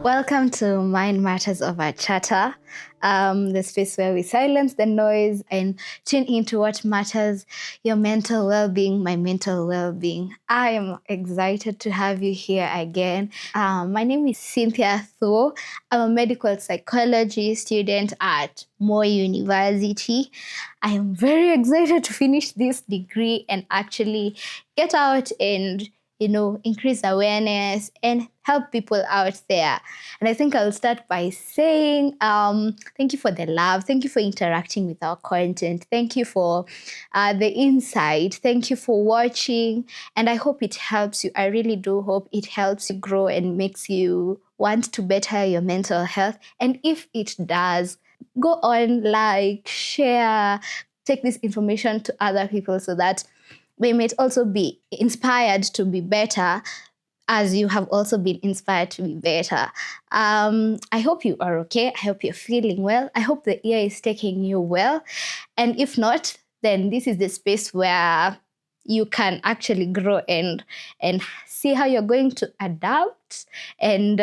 Welcome to Mind Matters Over Chatter, the space where we silence the noise and tune into what matters, your mental well-being, my mental well-being. I am excited to have you here again. My name is Cynthia Thuo. I'm a medical psychology student at Moy University. I am very excited to finish this degree and actually get out and increase awareness and help people out there. And I think I'll start by saying thank you for the love. Thank you for interacting with our content. Thank you for the insight. Thank you for watching. And I hope it helps you. I really do hope it helps you grow and makes you want to better your mental health. And if it does, go on, like, share, take this information to other people so that they might also be inspired to be better as you have also been inspired to be better. I hope you are okay. I hope you're feeling well. I hope the year is taking you well. And if not, then this is the space where you can actually grow and see how you're going to adapt and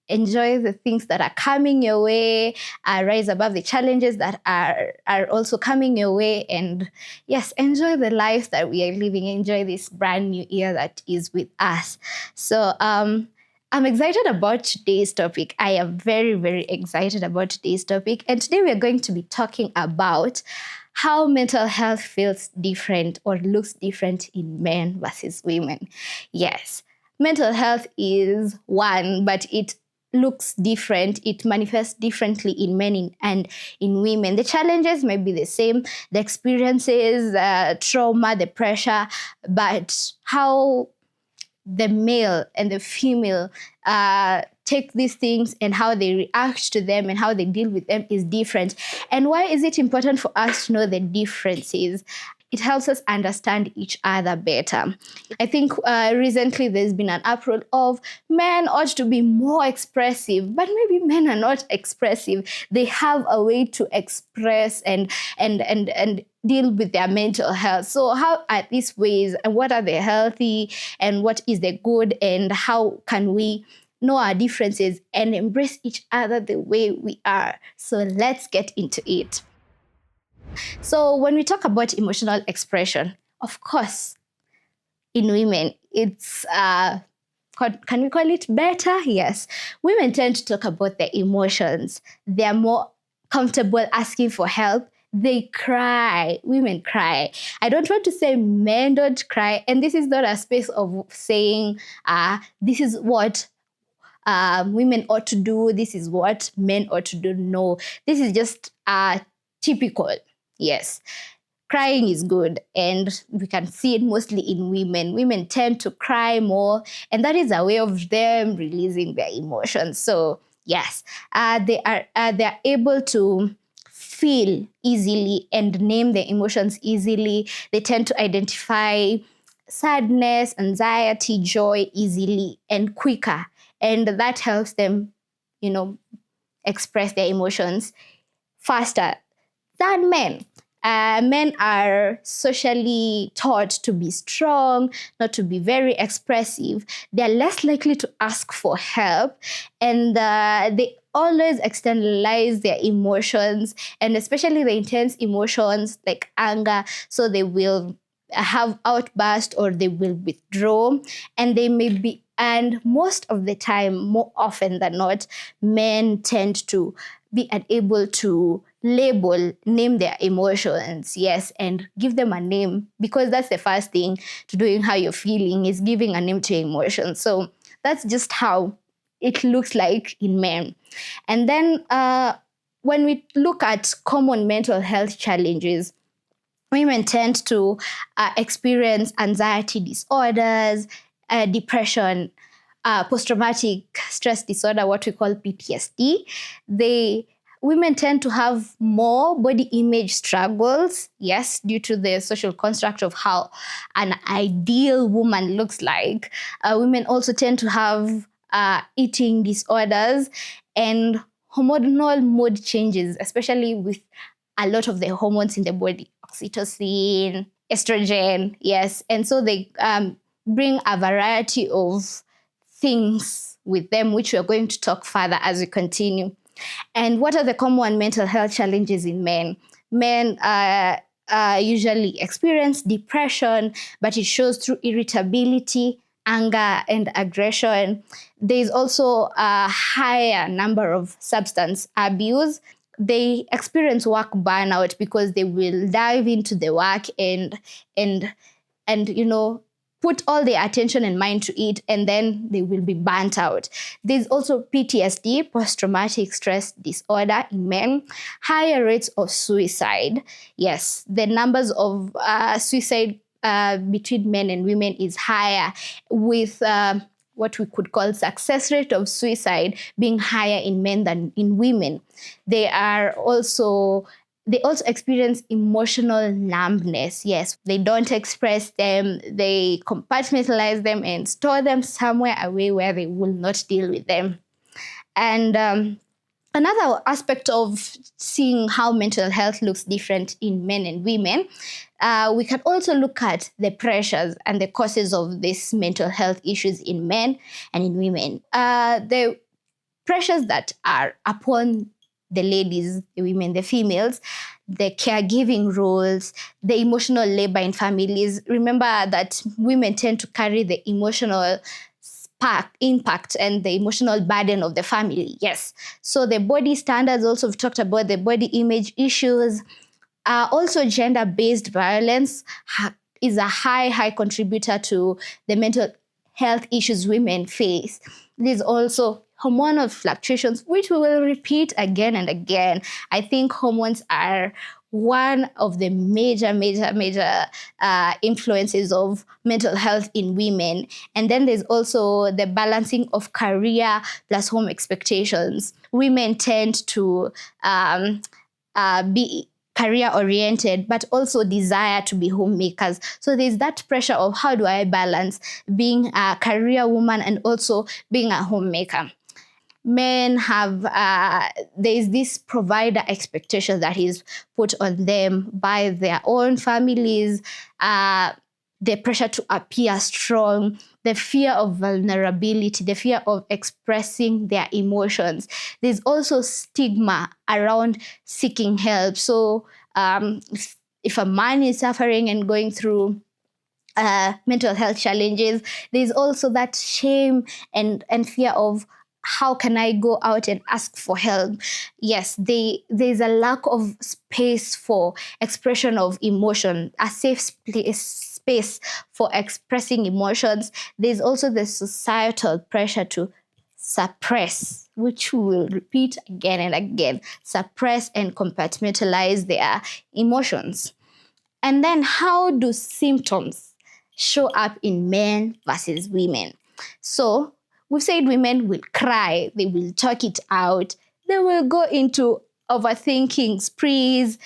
enjoy the things that are coming your way, rise above the challenges that are also coming your way, and yes, enjoy the life that we are living, enjoy this brand new year that is with us. So I'm excited about today's topic. I am very, very excited about today's topic. And today we are going to be talking about how mental health feels different or looks different in men versus women. Yes, mental health is one, but it looks different. It manifests differently in men and in women. The challenges may be the same, the experiences, trauma, the pressure, but how the male and the female take these things and how they react to them and how they deal with them is different. And why is it important for us to know the differences? It helps us understand each other better. I think recently there's been an uproar of men ought to be more expressive, but maybe men are not expressive. They have a way to express and deal with their mental health. So how are these ways and what are they healthy and what is the good and how can we know our differences and embrace each other the way we are? So let's get into it. So when we talk about emotional expression, of course, in women, it's, can we call it better? Yes. Women tend to talk about their emotions. They're more comfortable asking for help. They cry. Women cry. I don't want to say men don't cry. And this is not a space of saying, this is what women ought to do. This is what men ought to do. No, this is just typical. Yes, crying is good, and we can see it mostly in women. Women tend to cry more, and that is a way of them releasing their emotions. So yes, they are able to feel easily and name their emotions easily. They tend to identify sadness, anxiety, joy easily and quicker, and that helps them, express their emotions faster than men. Men are socially taught to be strong, not to be very expressive. They're less likely to ask for help, and they always externalize their emotions, and especially the intense emotions like anger. So they will have outburst or they will withdraw, and they may be. And most of the time, more often than not, men tend to be unable to name their emotions, yes, and give them a name, because that's the first thing to doing how you're feeling is giving a name to your emotions. So that's just how it looks like in men. And then when we look at common mental health challenges, women tend to experience anxiety disorders, depression, post-traumatic stress disorder, what we call PTSD. Women tend to have more body image struggles, yes, due to the social construct of how an ideal woman looks like. Women also tend to have eating disorders and hormonal mood changes, especially with a lot of the hormones in the body, oxytocin, estrogen, yes. And so they bring a variety of things with them, which we're going to talk further as we continue. And what are the common mental health challenges in men? Men usually experience depression, but it shows through irritability, anger, and aggression. There's also a higher number of substance abuse. They experience work burnout because they will dive into the work and put all their attention and mind to it, and then they will be burnt out. There's also PTSD, post-traumatic stress disorder in men, higher rates of suicide. Yes, the numbers of suicide between men and women is higher, with what we could call success rate of suicide being higher in men than in women. They also experience emotional numbness. Yes, they don't express them, they compartmentalize them and store them somewhere away where they will not deal with them. And another aspect of seeing how mental health looks different in men and women, we can also look at the pressures and the causes of these mental health issues in men and in women. The pressures that are upon the ladies, the women, the females, the caregiving roles, the emotional labor in families. Remember that women tend to carry the emotional impact and the emotional burden of the family. Yes. So the body standards, also we've talked about the body image issues. Also gender-based violence is a high contributor to the mental health issues women face. There's also hormonal fluctuations, which we will repeat again and again. I think hormones are one of the major influences of mental health in women. And then there's also the balancing of career plus home expectations. Women tend to be career-oriented, but also desire to be homemakers. So there's that pressure of how do I balance being a career woman and also being a homemaker. Men have, there's this provider expectation that is put on them by their own families, the pressure to appear strong, the fear of vulnerability, the fear of expressing their emotions. There's also stigma around seeking help. So if a man is suffering and going through mental health challenges, there's also that shame and fear of how can I go out and ask for help? Yes, there's a lack of space for expression of emotion, a safe space for expressing emotions. There's also the societal pressure to suppress, which we will repeat again and again, suppress and compartmentalize their emotions. And then how do symptoms show up in men versus women? So we've said women will cry, they will talk it out, they will go into overthinking sprees.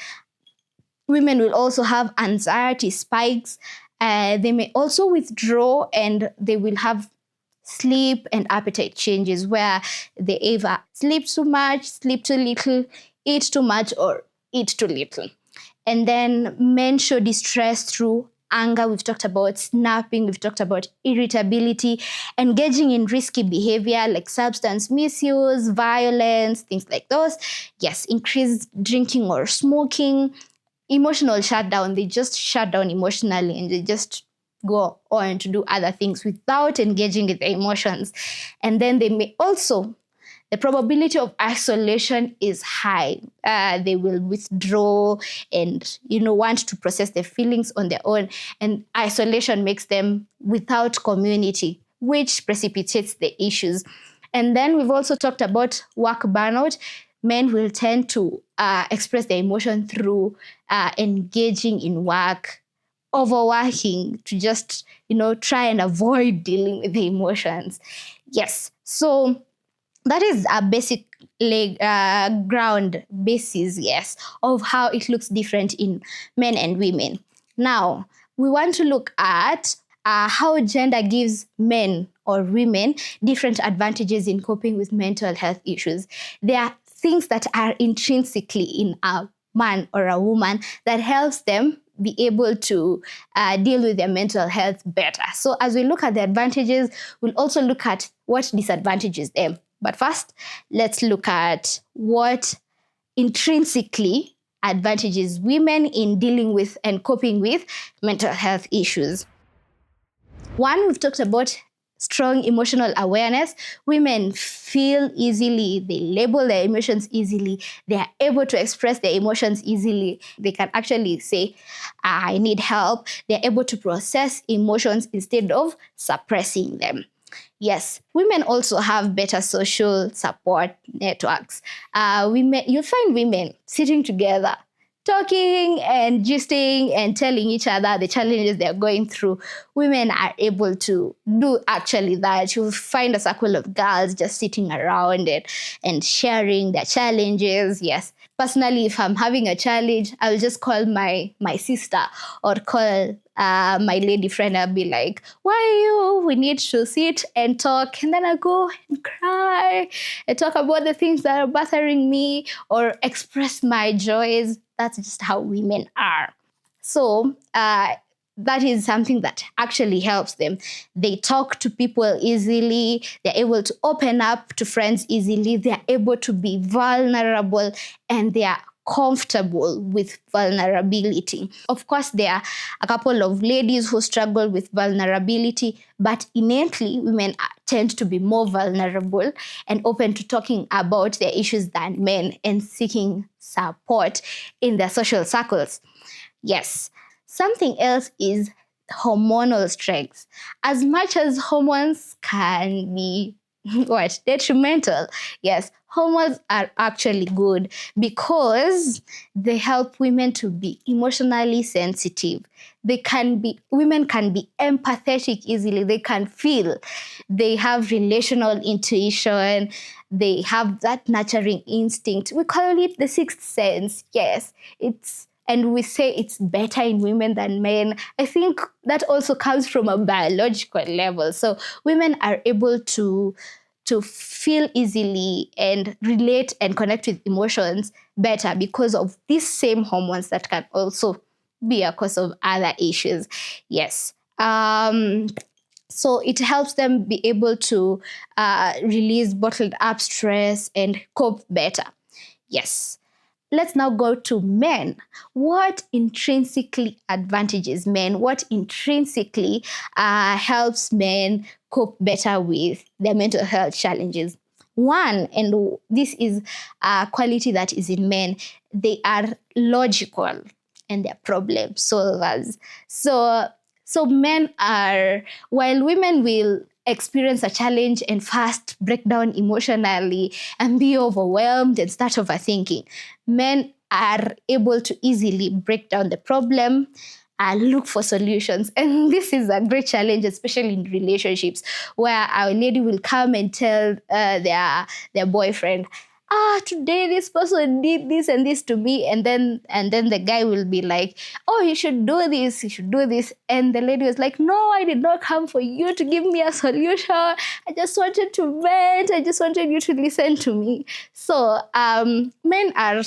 Women will also have anxiety spikes. They may also withdraw, and they will have sleep and appetite changes where they either sleep too much, sleep too little, eat too much, or eat too little. And then men show distress through anger, we've talked about snapping, we've talked about irritability, engaging in risky behavior like substance misuse, violence, things like those. Yes, increased drinking or smoking, emotional shutdown. They just shut down emotionally and they just go on to do other things without engaging with their emotions. And then they may also, the probability of isolation is high. They will withdraw and, want to process their feelings on their own. And isolation makes them without community, which precipitates the issues. And then we've also talked about work burnout. Men will tend to express their emotion through engaging in work, overworking to just, try and avoid dealing with the emotions. Yes. So that is a basic ground basis, yes, of how it looks different in men and women. Now, we want to look at how gender gives men or women different advantages in coping with mental health issues. There are things that are intrinsically in a man or a woman that helps them be able to deal with their mental health better. So as we look at the advantages, we'll also look at what disadvantages them. But first, let's look at what intrinsically advantages women in dealing with and coping with mental health issues. One, we've talked about strong emotional awareness. Women feel easily, they label their emotions easily, they are able to express their emotions easily. They can actually say, I need help. They're able to process emotions instead of suppressing them. Yes, women also have better social support networks. You'll find women sitting together, talking and gisting and telling each other the challenges they're going through. Women are able to do actually that. You'll find a circle of girls just sitting around it and sharing their challenges. Yes. Personally, if I'm having a challenge, I'll just call my sister or call my lady friend. I'll be like, why are you? We need to sit and talk. And then I go and cry and talk about the things that are bothering me or express my joys. That's just how women are. So that is something that actually helps them. They talk to people easily. They're able to open up to friends easily. They're able to be vulnerable, and they are comfortable with vulnerability. Of course, there are a couple of ladies who struggle with vulnerability, but innately, women tend to be more vulnerable and open to talking about their issues than men and seeking support in their social circles. Yes. Something else is hormonal strength. As much as hormones can be detrimental, yes, hormones are actually good because they help women to be emotionally sensitive. Women can be empathetic easily. They can feel. They have relational intuition. They have that nurturing instinct. We call it the sixth sense. Yes, and we say it's better in women than men. I think that also comes from a biological level. So women are able to feel easily and relate and connect with emotions better because of these same hormones that can also be a cause of other issues. Yes. So it helps them be able to release bottled up stress and cope better. Yes. Let's now go to men. What intrinsically advantages men? What intrinsically helps men cope better with their mental health challenges? One, and this is a quality that is in men, they are logical and they're problem solvers. So men are, while women will experience a challenge and fast break down emotionally and be overwhelmed and start overthinking, men are able to easily break down the problem and look for solutions. And this is a great challenge, especially in relationships, where our lady will come and tell their boyfriend, today this person did this and this to me, and then the guy will be like, oh, you should do this, and the lady was like, no, I did not come for you to give me a solution. I just wanted to vent. I just wanted you to listen to me. So men are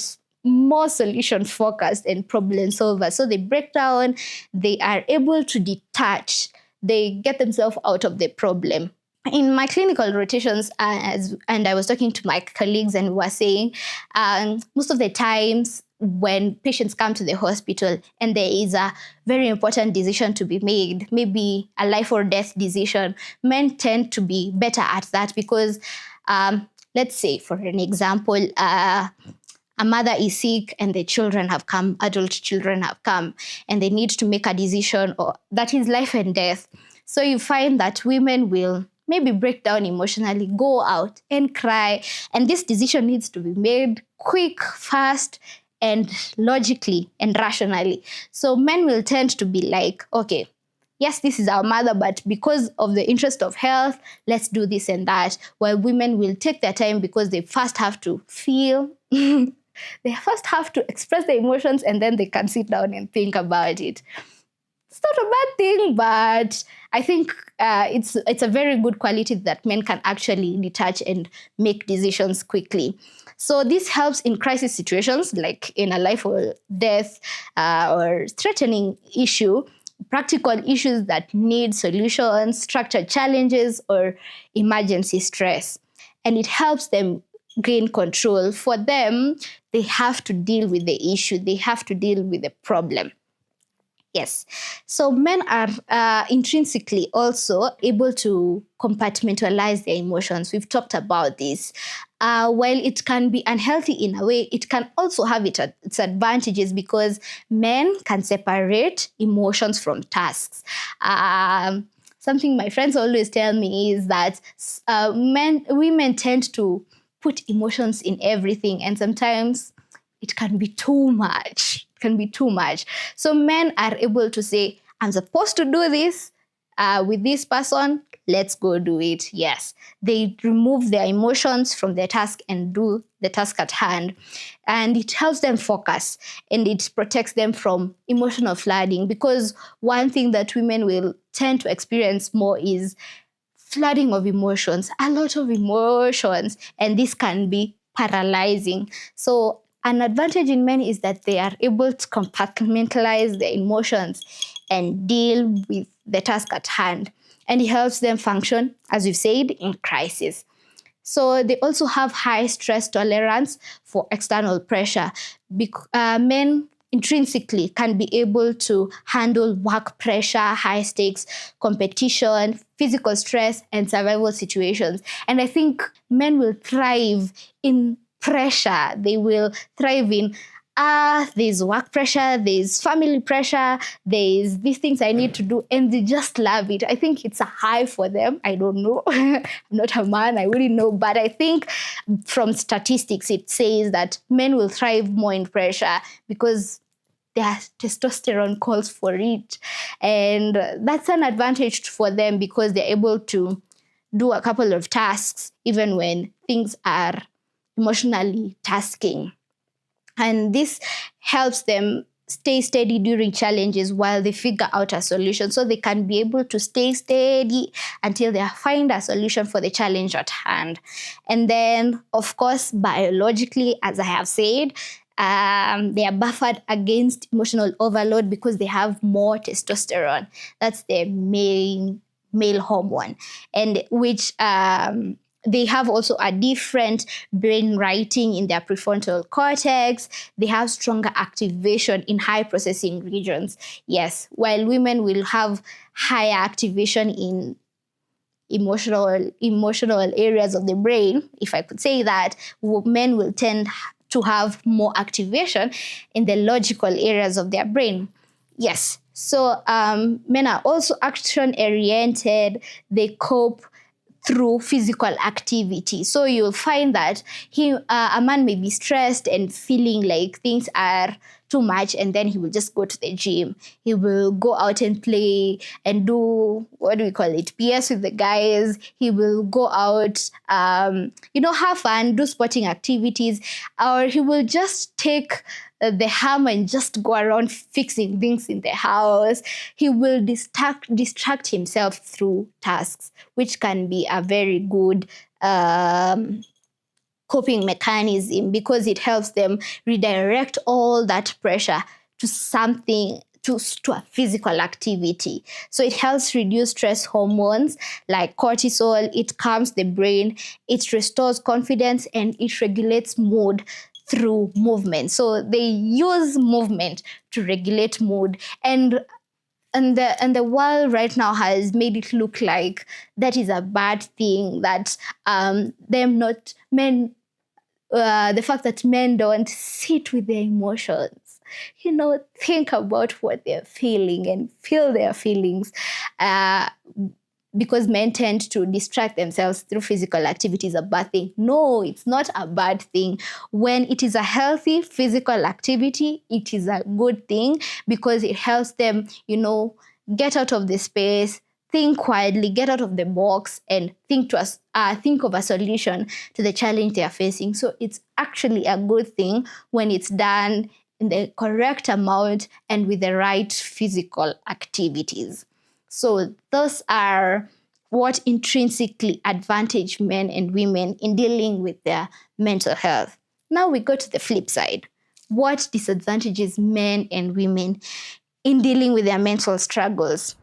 more solution focused and problem solvers. So they break down, they are able to detach, they get themselves out of the problem. In my clinical rotations, and I was talking to my colleagues and we were saying, most of the times when patients come to the hospital and there is a very important decision to be made, maybe a life or death decision, men tend to be better at that because, let's say, for an example, a mother is sick and the children have come, adult children have come, and they need to make a decision that is life and death. So you find that women will maybe break down emotionally, go out and cry. And this decision needs to be made quick, fast, and logically and rationally. So men will tend to be like, okay, yes, this is our mother, but because of the interest of health, let's do this and that. While women will take their time because they first have to feel, they first have to express their emotions, and then they can sit down and think about it. it's not a bad thing, but I think it's a very good quality that men can actually detach and make decisions quickly. So this helps in crisis situations, like in a life or death or threatening issue, practical issues that need solutions, structured challenges, or emergency stress. And it helps them gain control. For them, they have to deal with the issue, they have to deal with the problem. Yes. So men are intrinsically also able to compartmentalize their emotions. We've talked about this. While it can be unhealthy in a way, it can also have its advantages because men can separate emotions from tasks. Something my friends always tell me is that women tend to put emotions in everything, and sometimes it can be too much. It can be too much. So men are able to say, I'm supposed to do this with this person. Let's go do it. Yes. They remove their emotions from their task and do the task at hand. And it helps them focus and it protects them from emotional flooding, because one thing that women will tend to experience more is flooding of emotions, a lot of emotions, and this can be paralyzing. So an advantage in men is that they are able to compartmentalize their emotions and deal with the task at hand. And it helps them function, as we've said, in crisis. So they also have high stress tolerance for external pressure. Men intrinsically can be able to handle work pressure, high stakes, competition, physical stress, and survival situations. And I think men will thrive in pressure. They will thrive in there's work pressure, there's family pressure, there's these things I need to do, and they just love it. I think it's a high for them. I don't know. I'm not a man, I wouldn't know. But I think from statistics, it says that men will thrive more in pressure because their testosterone calls for it. And that's an advantage for them because they're able to do a couple of tasks even when things are emotionally tasking. And this helps them stay steady during challenges while they figure out a solution. So they can be able to stay steady until they find a solution for the challenge at hand. And then, of course, biologically, as I have said, they are buffered against emotional overload because they have more testosterone. That's their main male hormone, and which they have also a different brain writing in their prefrontal cortex. They have stronger activation in high processing regions. Yes, while women will have higher activation in emotional areas of the brain, if I could say that, men will tend to have more activation in the logical areas of their brain. Yes, so men are also action-oriented. They cope through physical activity. So you'll find that a man may be stressed and feeling like things are too much, and then he will just go to the gym. He will go out and play and do, what do we call it, PS with the guys. He will go out, have fun, do sporting activities, or he will just take the hammer and just go around fixing things in the house. He will distract himself through tasks, which can be a very good coping mechanism because it helps them redirect all that pressure to something, to a physical activity. So it helps reduce stress hormones like cortisol. It calms the brain, it restores confidence, and it regulates mood through movement. So they use movement to regulate mood. And the world right now has made it look like that is a bad thing, that the fact that men don't sit with their emotions, think about what they're feeling and feel their feelings, because men tend to distract themselves through physical activity is a bad thing. No, it's not a bad thing. When it is a healthy physical activity, it is a good thing because it helps them, get out of the space, think quietly, get out of the box, and think of a solution to the challenge they are facing. So it's actually a good thing when it's done in the correct amount and with the right physical activities. So those are what intrinsically advantage men and women in dealing with their mental health. Now we go to the flip side. What disadvantages men and women in dealing with their mental struggles?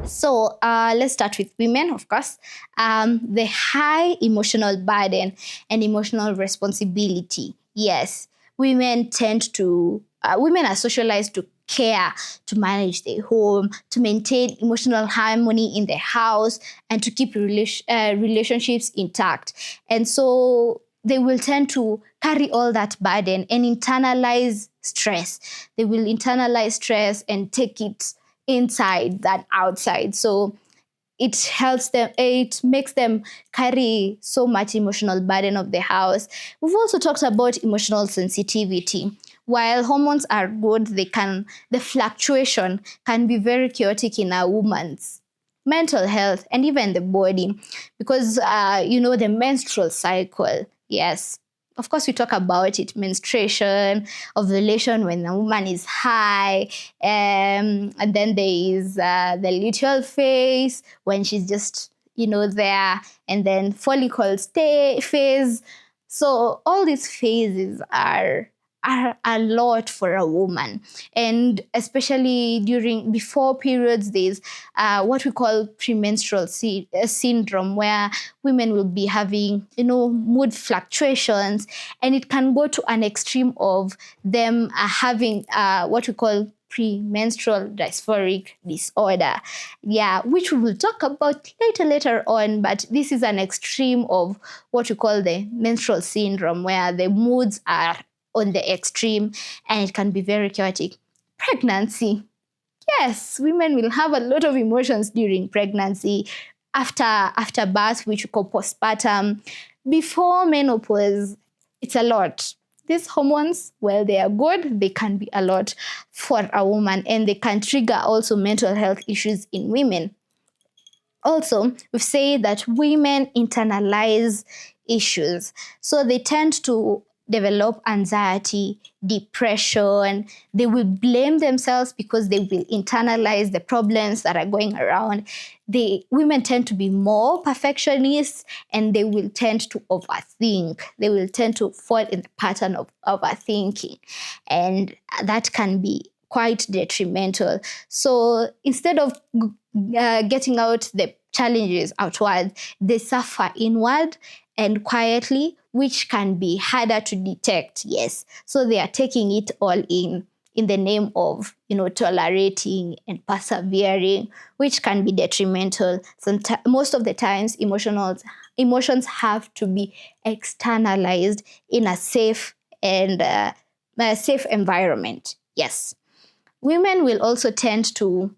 So let's start with women, of course. The high emotional burden and emotional responsibility. Yes, women are socialized to care, to manage their home, to maintain emotional harmony in the house, and to keep relationships intact. And so they will tend to carry all that burden and internalize stress. They will internalize stress and take it inside than outside. So it makes them carry so much emotional burden of the house. We've also talked about emotional sensitivity. While hormones are good, the fluctuation can be very chaotic in a woman's mental health and even the body, because the menstrual cycle. Yes, of course we talk about it: menstruation, ovulation when a woman is high, and then there is the luteal phase when she's just there, and then follicle phase. So all these phases are a lot for a woman, and especially before periods, there's what we call premenstrual syndrome, where women will be having mood fluctuations, and it can go to an extreme of them having what we call premenstrual dysphoric disorder, which we will talk about later on. But this is an extreme of what we call the menstrual syndrome, where the moods are on the extreme and it can be very chaotic. Pregnancy. Yes, women will have a lot of emotions during pregnancy, after birth, which we call postpartum. Before menopause, it's a lot. These hormones, well, they are good, they can be a lot for a woman, and they can trigger also mental health issues in women. Also, we've said that women internalize issues. So they tend to develop anxiety, depression. They will blame themselves because they will internalize the problems that are going around. Women tend to be more perfectionists, and they will tend to overthink. They will tend to fall in the pattern of overthinking, and that can be quite detrimental. So instead of getting out the challenges outward, they suffer inward and quietly, which can be harder to detect. Yes, so they are taking it all in the name of tolerating and persevering, which can be detrimental. Most of the times, emotions have to be externalized in a safe environment. Yes, women will also tend to,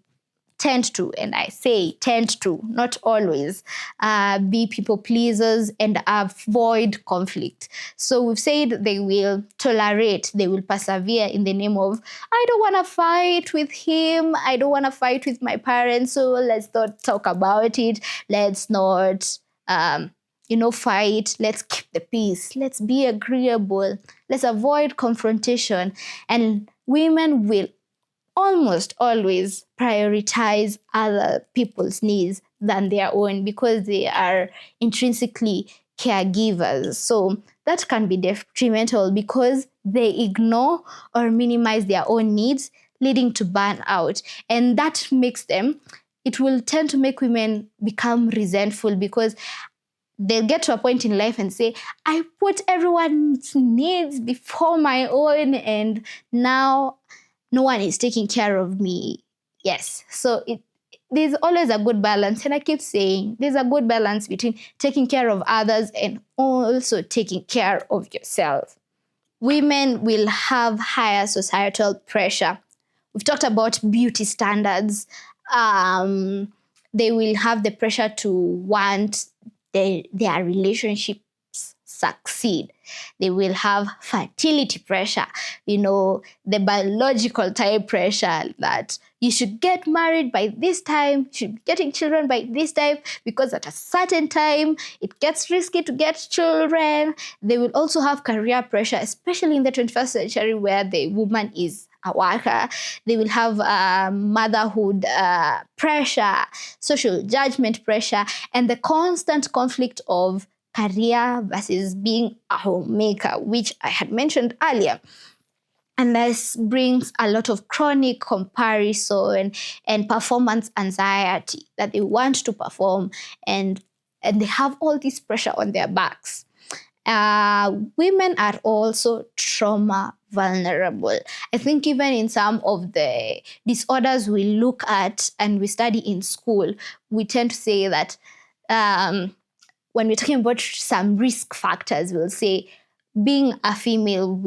and I say tend to, not always, be people pleasers and avoid conflict. So we've said they will tolerate, they will persevere in the name of, I don't want to fight with him, I don't want to fight with my parents, so let's not talk about it, let's not fight, let's keep the peace, let's be agreeable, let's avoid confrontation. And women will almost always prioritize other people's needs than their own, because they are intrinsically caregivers. So that can be detrimental because they ignore or minimize their own needs, leading to burnout. And that it will tend to make women become resentful, because they'll get to a point in life and say, I put everyone's needs before my own, and now no one is taking care of me. Yes. So there's always a good balance. And I keep saying there's a good balance between taking care of others and also taking care of yourself. Women will have higher societal pressure. We've talked about beauty standards. They will have the pressure to want their relationships succeed. They will have fertility pressure, the biological type pressure that you should get married by this time, you should be getting children by this time, because at a certain time it gets risky to get children. They will also have career pressure, especially in the 21st century where the woman is a worker. They will have motherhood pressure, social judgment pressure, and the constant conflict of career versus being a homemaker, which I had mentioned earlier. And this brings a lot of chronic comparison and performance anxiety, that they want to perform, and they have all this pressure on their backs. Women are also trauma vulnerable. I think even in some of the disorders we look at and we study in school, we tend to say that when we're talking about some risk factors, we'll say being a female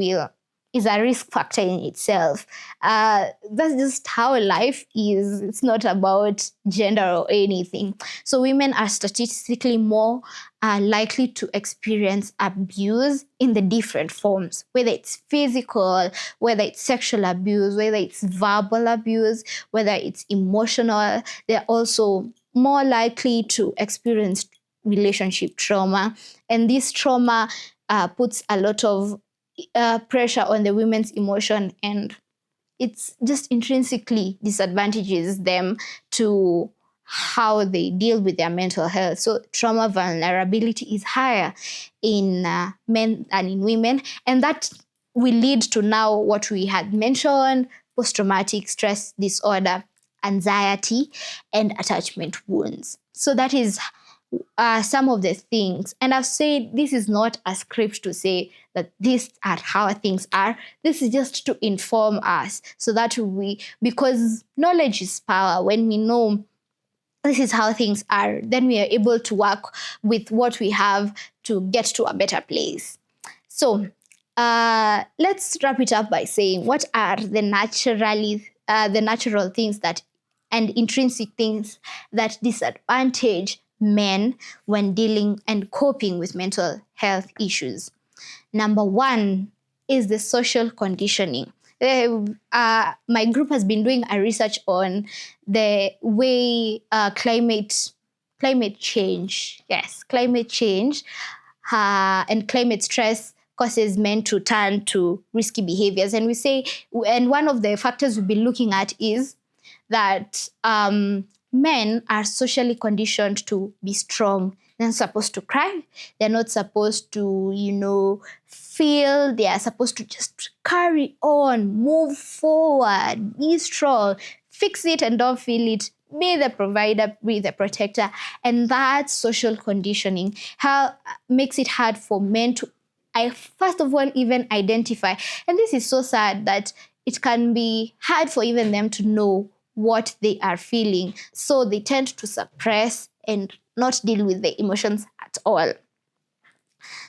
is a risk factor in itself. That's just how life is. It's not about gender or anything. So women are statistically more likely to experience abuse in the different forms, whether it's physical, whether it's sexual abuse, whether it's verbal abuse, whether it's emotional. They're also more likely to experience relationship trauma. And this trauma puts a lot of pressure on the women's emotion, and it's just intrinsically disadvantages them to how they deal with their mental health. So trauma vulnerability is higher in men than in women, and that will lead to now what we had mentioned: post-traumatic stress disorder, anxiety, and attachment wounds. So that is some of the things. And I've said this is not a script to say that these are how things are. This is just to inform us so that because knowledge is power. When we know this is how things are, then we are able to work with what we have to get to a better place. So let's wrap it up by saying, what are the natural things and intrinsic things that disadvantage men when dealing and coping with mental health issues? Number one is the social conditioning. My group has been doing a research on the way climate change and climate stress causes men to turn to risky behaviors. And one of the factors we've been looking at is that men are socially conditioned to be strong. They're not supposed to cry. They're not supposed to, feel. They are supposed to just carry on, move forward, be strong, fix it and don't feel it. Be the provider, be the protector. And that social conditioning makes it hard for men to, first of all, even identify. And this is so sad that it can be hard for even them to know what they are feeling. So they tend to suppress and not deal with the emotions at all.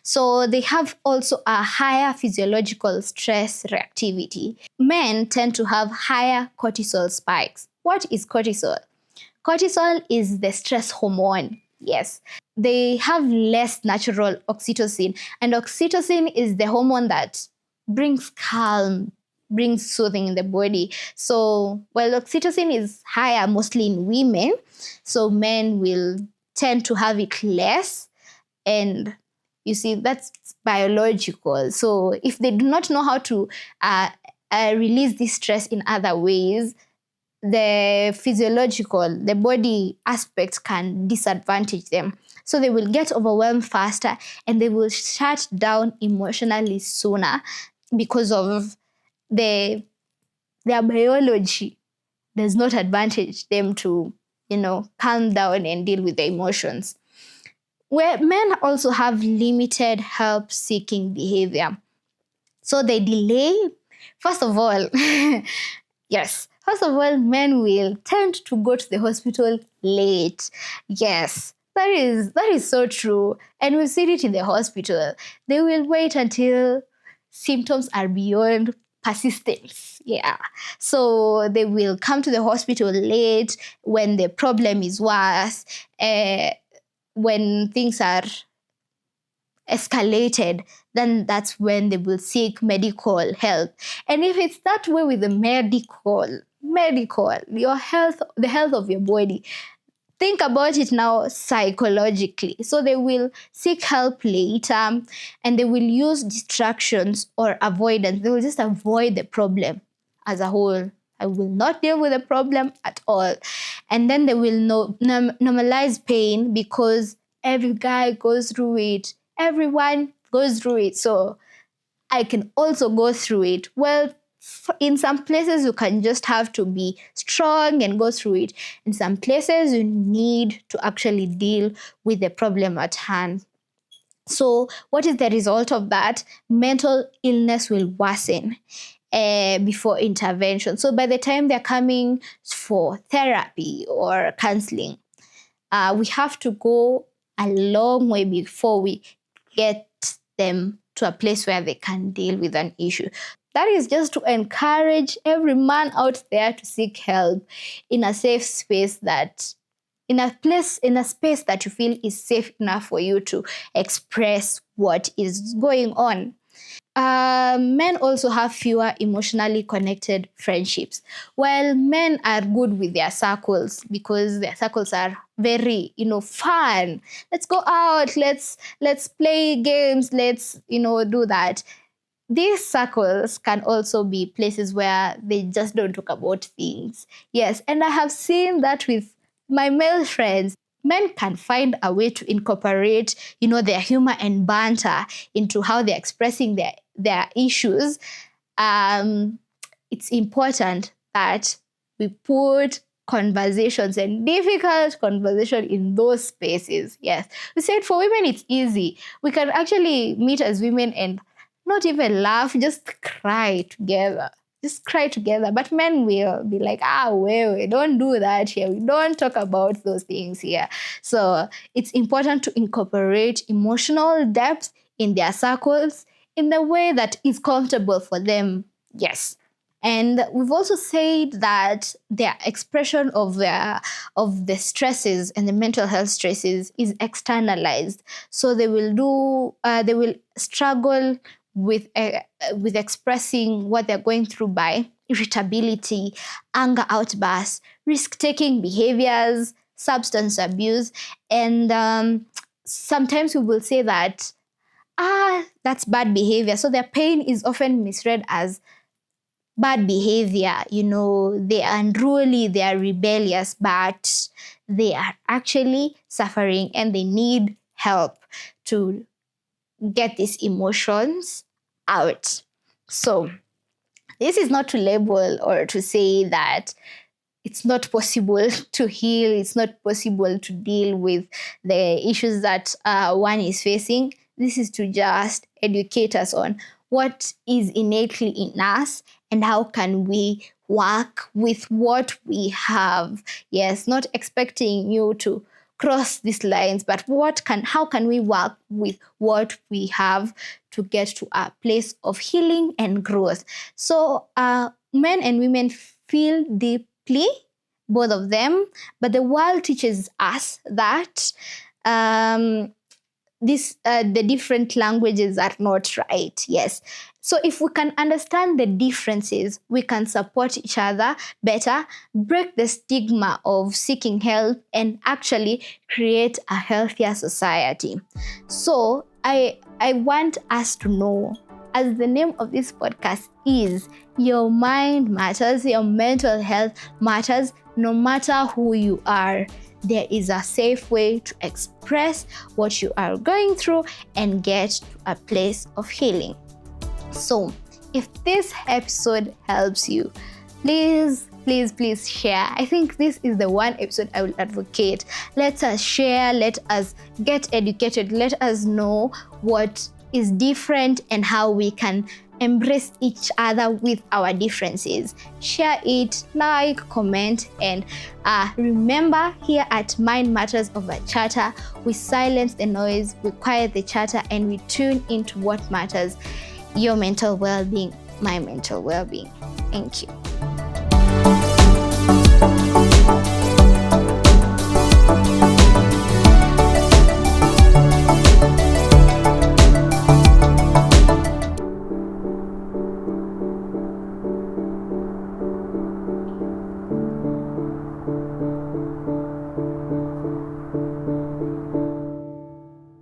So they have also a higher physiological stress reactivity. Men tend to have higher cortisol spikes. What is cortisol? Cortisol is the stress hormone. Yes. They have less natural oxytocin. And oxytocin is the hormone that brings calm, brings soothing in the body. So while oxytocin is higher mostly in women, so men will tend to have it less. And you see, that's biological. So if they do not know how to release this stress in other ways, the body aspects can disadvantage them. So they will get overwhelmed faster and they will shut down emotionally sooner because of their biology does not advantage them to, calm down and deal with the emotions. Where men also have limited help-seeking behavior. So they delay, first of all, men will tend to go to the hospital late. Yes, that is so true. And we've seen it in the hospital. They will wait until symptoms are beyond persistence. Yeah. So they will come to the hospital late when the problem is worse, when things are escalated, then that's when they will seek medical help. And if it's that way with the medical, your health, the health of your body, think about it now psychologically. So they will seek help later, and they will use distractions or avoidance. They will just avoid the problem as a whole. I will not deal with the problem at all. And then they will normalize pain because every guy goes through it. Everyone goes through it. So I can also go through it. Well, in some places, you can just have to be strong and go through it. In some places, you need to actually deal with the problem at hand. So what is the result of that? Mental illness will worsen before intervention. So by the time they're coming for therapy or counseling, we have to go a long way before we get them to a place where they can deal with an issue. That is just to encourage every man out there to seek help in a safe space, that in a space that you feel is safe enough for you to express what is going on. Men also have fewer emotionally connected friendships. While men are good with their circles because their circles are very, fun. Let's go out, let's play games, let's, do that. These circles can also be places where they just don't talk about things. Yes, and I have seen that with my male friends. Men can find a way to incorporate, their humor and banter into how they're expressing their issues. It's important that we put conversations and difficult conversation in those spaces. Yes, we said for women it's easy. We can actually meet as women and not even laugh, just cry together. But men will be like, we don't do that here. We don't talk about those things here. So it's important to incorporate emotional depth in their circles in the way that is comfortable for them. Yes. And we've also said that their expression of the stresses and the mental health stresses is externalized. So they will struggle with expressing what they're going through by irritability, anger outbursts, risk-taking behaviors, substance abuse, and sometimes we will say that that's bad behavior. So their pain is often misread as bad behavior. They are unruly, they are rebellious, but they are actually suffering and they need help to get these emotions out. So this is not to label or to say that it's not possible to heal, it's not possible to deal with the issues that one is facing. This is to just educate us on what is innately in us and how can we work with what we have. Yes, not expecting you to cross these lines, but how can we work with what we have to get to a place of healing and growth. So men and women feel deeply, both of them, but the world teaches us that the different languages are not right. Yes. So if we can understand the differences, we can support each other better, break the stigma of seeking help, and actually create a healthier society. So I want us to know, as the name of this podcast is, your mind matters, your mental health matters, no matter who you are. There is a safe way to express what you are going through and get to a place of healing. So, if this episode helps you, please share. I think this is the one episode I will advocate. Let us share, let us get educated, let us know what is different and how we can embrace each other with our differences. Share it, like, comment, and remember, here at Mind Matters Over Chatter, we silence the noise, we quiet the chatter, and we tune into what matters: your mental well-being, my mental well-being. Thank you.